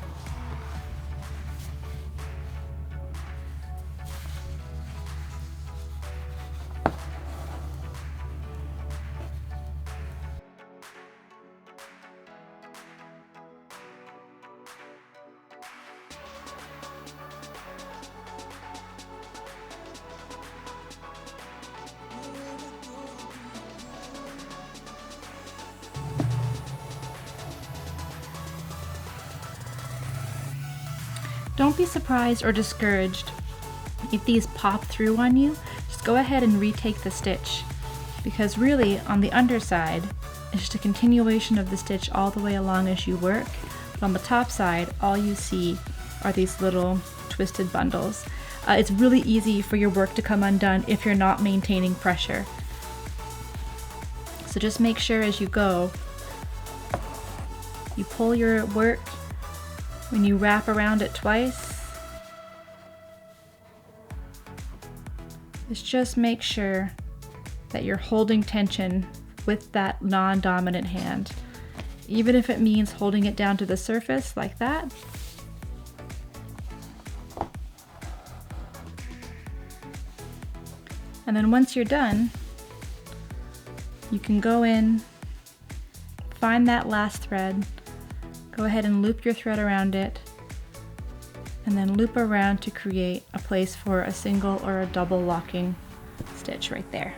S1: Don't be surprised or discouraged if these pop through on you. Just go ahead and retake the stitch, because really on the underside it's just a continuation of the stitch all the way along as you work. But on the top side, all you see are these little twisted bundles. It's really easy for your work to come undone if you're not maintaining pressure. So just make sure as you go, you pull your work. When you wrap around it twice, just make sure that you're holding tension with that non-dominant hand, even if it means holding it down to the surface like that. And then once you're done, you can go in, find that last thread, go ahead and loop your thread around it, and then loop around to create a place for a single or a double locking stitch right there.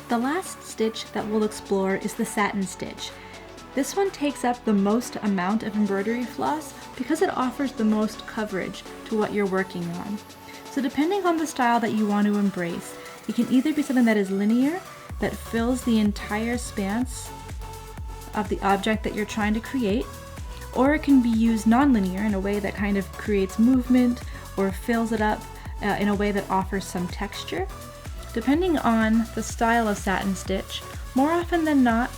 S1: The last stitch that we'll explore is the satin stitch. This one takes up the most amount of embroidery floss because it offers the most coverage to what you're working on. So depending on the style that you want to embrace, it can either be something that is linear, that fills the entire span of the object that you're trying to create, or it can be used non-linear in a way that kind of creates movement or fills it up in a way that offers some texture. Depending on the style of satin stitch, more often than not,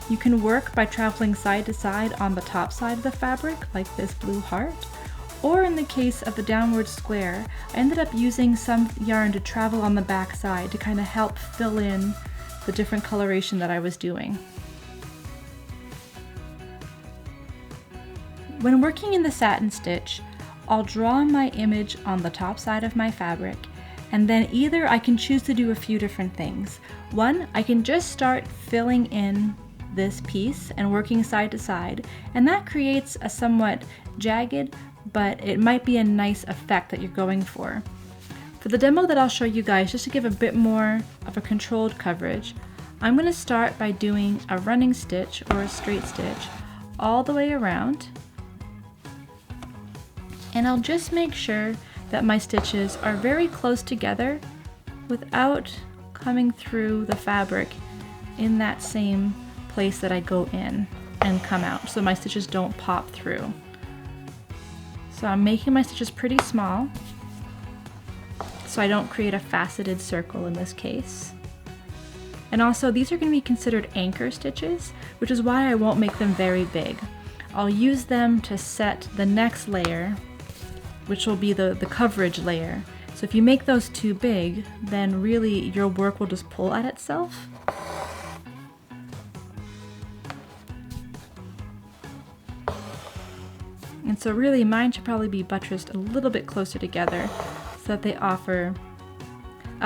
S1: you can work by traveling side to side on the top side of the fabric, like this blue heart, or in the case of the downward square, I ended up using some yarn to travel on the back side to kind of help fill in the different coloration that I was doing. When working in the satin stitch, I'll draw my image on the top side of my fabric, and then either I can choose to do a few different things. One, I can just start filling in this piece and working side to side, and that creates a somewhat jagged but it might be a nice effect that you're going for. For the demo that I'll show you guys, just to give a bit more of a controlled coverage, I'm going to start by doing a running stitch or a straight stitch all the way around. And I'll just make sure that my stitches are very close together without coming through the fabric in that same place that I go in and come out, so my stitches don't pop through. So I'm making my stitches pretty small so I don't create a faceted circle in this case. And also these are going to be considered anchor stitches, which is why I won't make them very big. I'll use them to set the next layer, which will be the coverage layer. So if you make those too big, then really your work will just pull at itself. And so really mine should probably be buttressed a little bit closer together so that they offer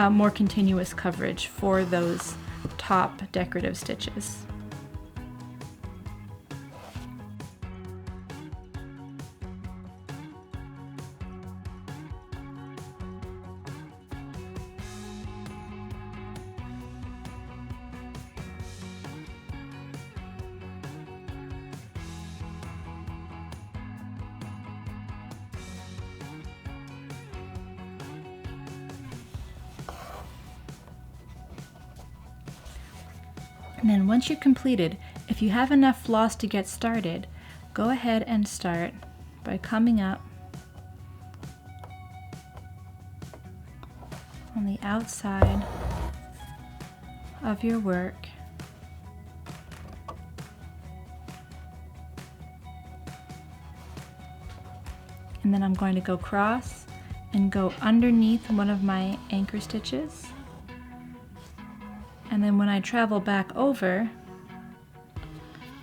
S1: more continuous coverage for those top decorative stitches. And then once you've completed, if you have enough floss to get started, go ahead and start by coming up on the outside of your work . And then I'm going to go cross and go underneath one of my anchor stitches. And then when I travel back over,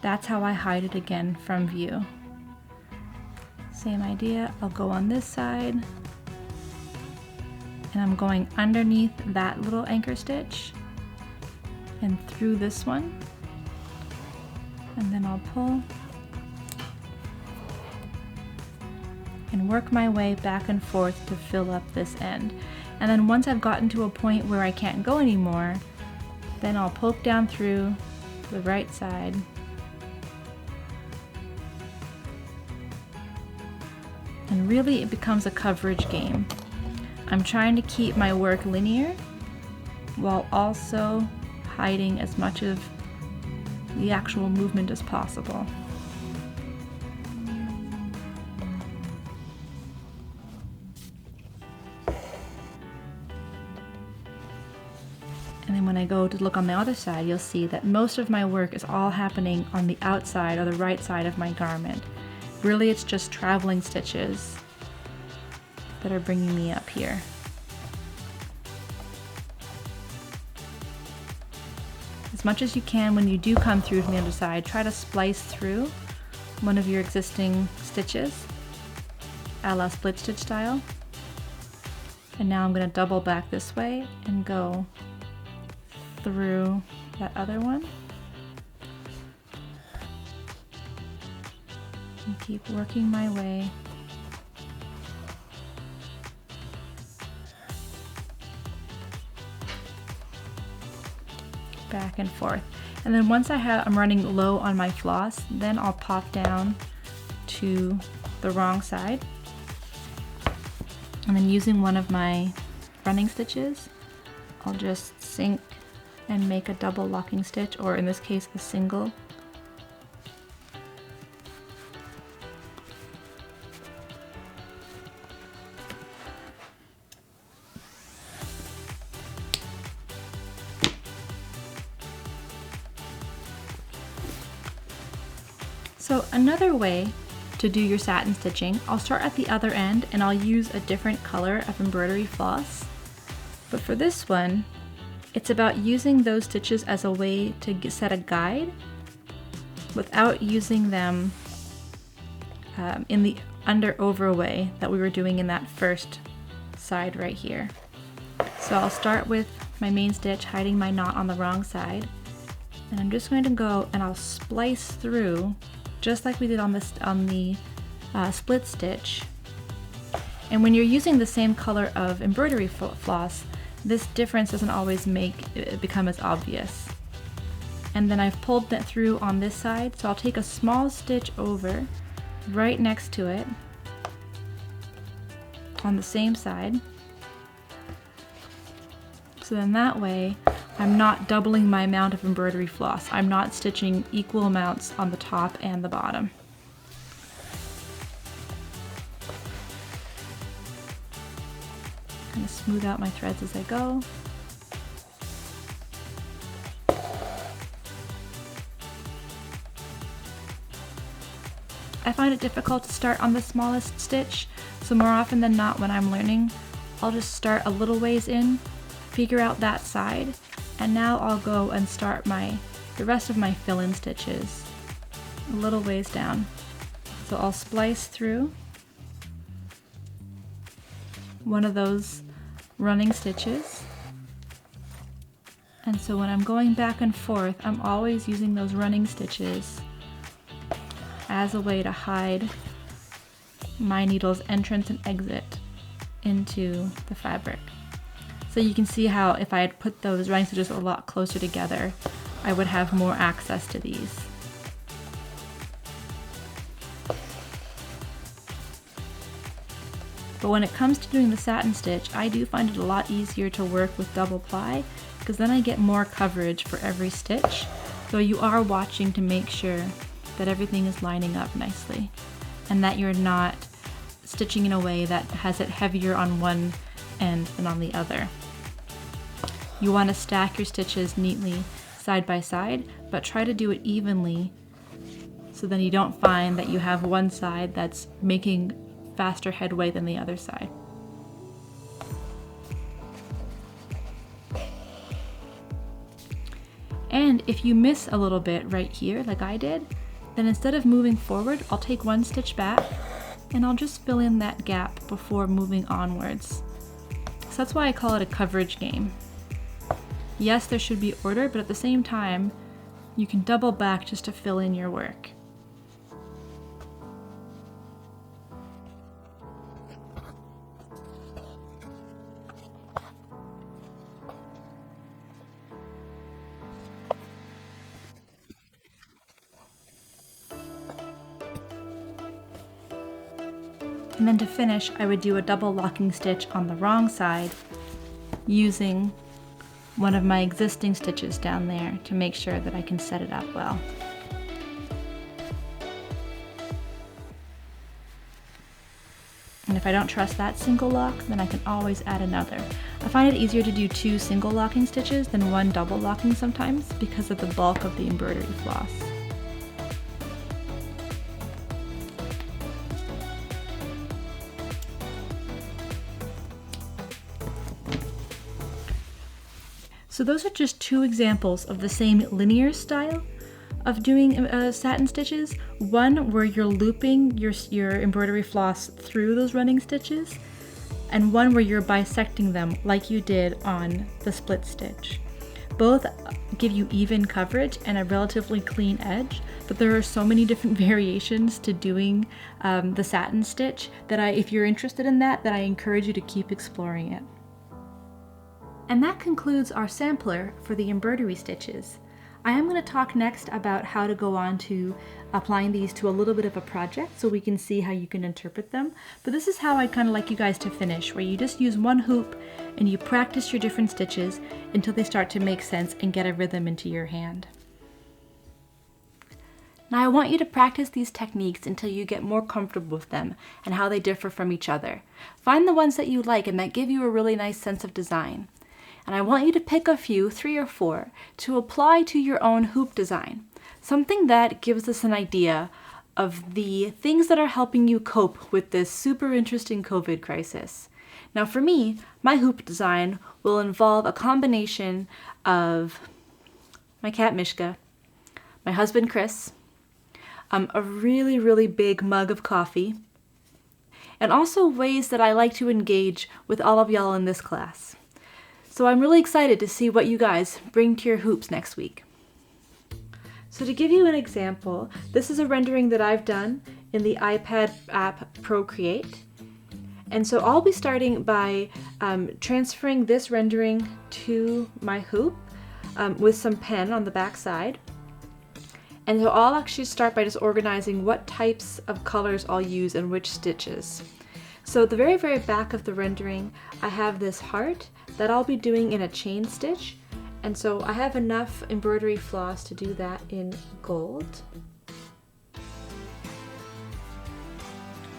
S1: that's how I hide it again from view. Same idea, I'll go on this side, and I'm going underneath that little anchor stitch and through this one, and then I'll pull and work my way back and forth to fill up this end. And then once I've gotten to a point where I can't go anymore, then I'll poke down through the right side and really it becomes a coverage game. I'm trying to keep my work linear while also hiding as much of the actual movement as possible. And then when I go to look on the other side, you'll see that most of my work is all happening on the outside or the right side of my garment. Really, it's just traveling stitches that are bringing me up here. As much as you can, when you do come through from the other side, try to splice through one of your existing stitches, a la split stitch style. And now I'm going to double back this way and go through that other one and keep working my way back and forth. And then once I'm running low on my floss, then I'll pop down to the wrong side, and then using one of my running stitches, I'll just sink and make a double locking stitch, or in this case a single. So another way to do your satin stitching, I'll start at the other end and I'll use a different color of embroidery floss. But for this one, it's about using those stitches as a way to set a guide without using them in the under-over way that we were doing in that first side right here. So I'll start with my main stitch, hiding my knot on the wrong side, and I'm just going to go and I'll splice through just like we did on the split stitch. And when you're using the same color of embroidery floss, this difference doesn't always make it become as obvious. And then I've pulled that through on this side, so I'll take a small stitch over right next to it on the same side. So then that way, I'm not doubling my amount of embroidery floss. I'm not stitching equal amounts on the top and the bottom. Kind of smooth out my threads as I go. I find it difficult to start on the smallest stitch, so more often than not when I'm learning, I'll just start a little ways in, figure out that side, and now I'll go and start the rest of my fill-in stitches a little ways down. So I'll splice through one of those running stitches, and so when I'm going back and forth, I'm always using those running stitches as a way to hide my needle's entrance and exit into the fabric. So you can see how if I had put those running stitches a lot closer together, I would have more access to these. But when it comes to doing the satin stitch, I do find it a lot easier to work with double ply, because then I get more coverage for every stitch. So you are watching to make sure that everything is lining up nicely and that you're not stitching in a way that has it heavier on one end than on the other. You want to stack your stitches neatly side by side, but try to do it evenly so then you don't find that you have one side that's making faster headway than the other side. And if you miss a little bit right here, like I did, then instead of moving forward, I'll take one stitch back and I'll just fill in that gap before moving onwards. So that's why I call it a coverage game. Yes, there should be order, but at the same time, you can double back just to fill in your work. And then to finish, I would do a double locking stitch on the wrong side using one of my existing stitches down there to make sure that I can set it up well. And if I don't trust that single lock, then I can always add another. I find it easier to do 2 single locking stitches than 1 double locking sometimes because of the bulk of the embroidery floss. So those are just 2 examples of the same linear style of doing satin stitches. One where you're looping your embroidery floss through those running stitches, and one where you're bisecting them like you did on the split stitch. Both give you even coverage and a relatively clean edge, but there are so many different variations to doing the satin stitch that if you're interested in that, I encourage you to keep exploring it. And that concludes our sampler for the embroidery stitches. I am going to talk next about how to go on to applying these to a little bit of a project so we can see how you can interpret them. But this is how I'd kind of like you guys to finish, where you just use one hoop and you practice your different stitches until they start to make sense and get a rhythm into your hand. Now I want you to practice these techniques until you get more comfortable with them and how they differ from each other. Find the ones that you like and that give you a really nice sense of design. And I want you to pick a few, 3 or 4, to apply to your own hoop design. Something that gives us an idea of the things that are helping you cope with this super interesting COVID crisis. Now for me, my hoop design will involve a combination of my cat Mishka, my husband Chris, a really, really big mug of coffee, and also ways that I like to engage with all of y'all in this class. So I'm really excited to see what you guys bring to your hoops next week. So to give you an example, this is a rendering that I've done in the iPad app Procreate. And so I'll be starting by transferring this rendering to my hoop with some pen on the back side. And so I'll actually start by just organizing what types of colors I'll use and which stitches. So the very, very back of the rendering, I have this heart that I'll be doing in a chain stitch. And so I have enough embroidery floss to do that in gold.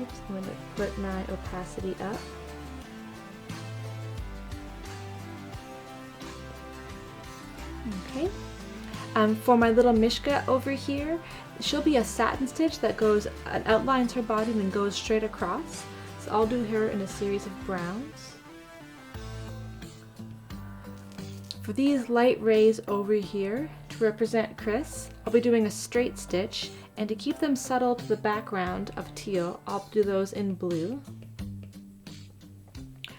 S1: Oops, I'm going to put my opacity up. Okay. For my little Mishka over here, she'll be a satin stitch that goes and outlines her body and then goes straight across. So I'll do her in a series of browns. For these light rays over here to represent Chris, I'll be doing a straight stitch, and to keep them subtle to the background of teal, I'll do those in blue.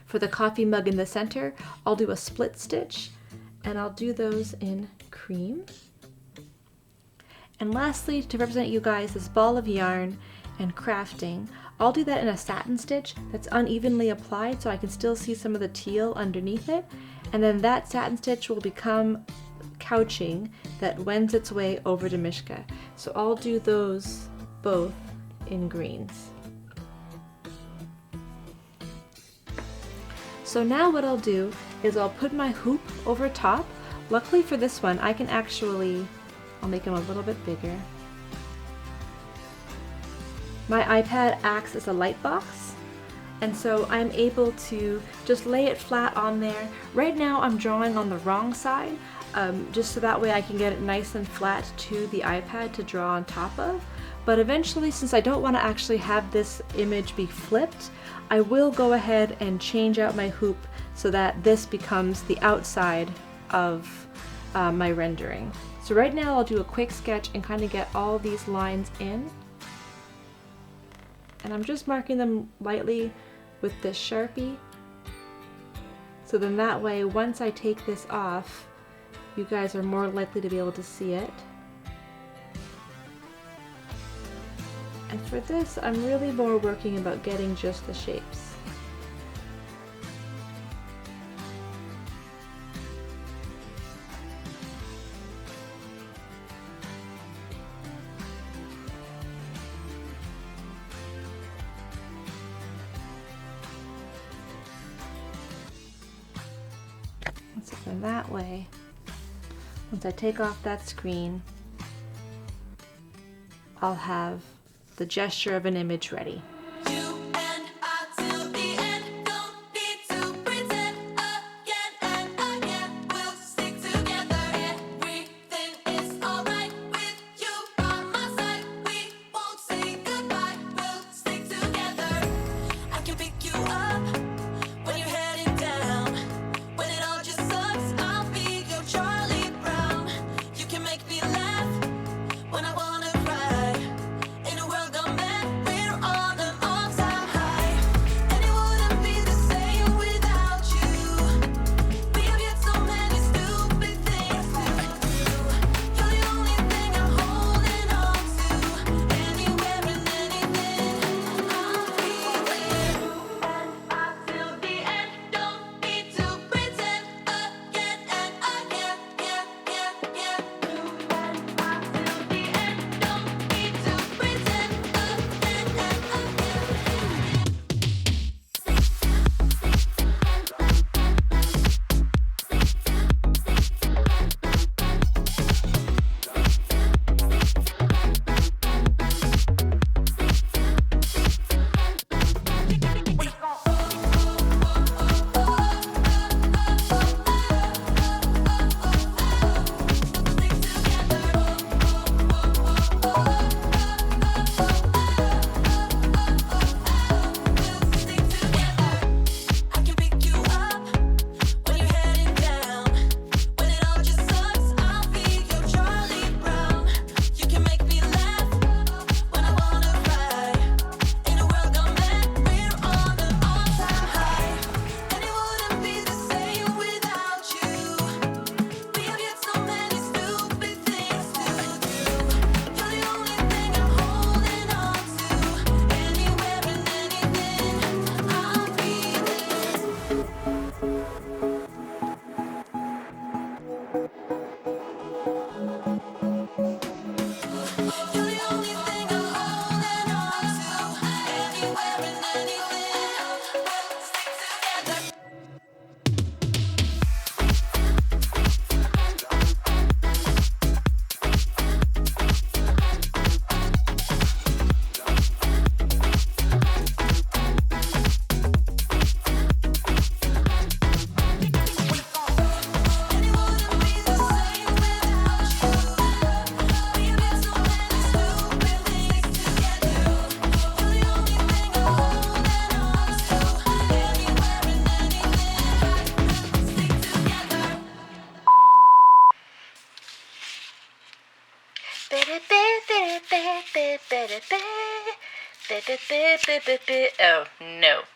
S1: For the coffee mug in the center, I'll do a split stitch, and I'll do those in cream. And lastly, to represent you guys this ball of yarn and crafting, I'll do that in a satin stitch that's unevenly applied so I can still see some of the teal underneath it, and then that satin stitch will become couching that wends its way over to Mishka. So I'll do those both in greens. So now what I'll do is I'll put my hoop over top. Luckily for this one, I can actually, I'll make them a little bit bigger. My iPad acts as a light box, and so I'm able to just lay it flat on there. Right now I'm drawing on the wrong side, just so that way I can get it nice and flat to the iPad to draw on top of. But eventually, since I don't want to actually have this image be flipped, I will go ahead and change out my hoop so that this becomes the outside of my rendering. So right now I'll do a quick sketch and kind of get all these lines in. And I'm just marking them lightly with this Sharpie. So then that way, once I take this off, you guys are more likely to be able to see it. And for this, I'm really more working about getting just the shapes. So then that way, once I take off that screen, I'll have the gesture of an image ready.
S2: When I wanna cry, in a world gone mad, we're all the
S1: Oh no.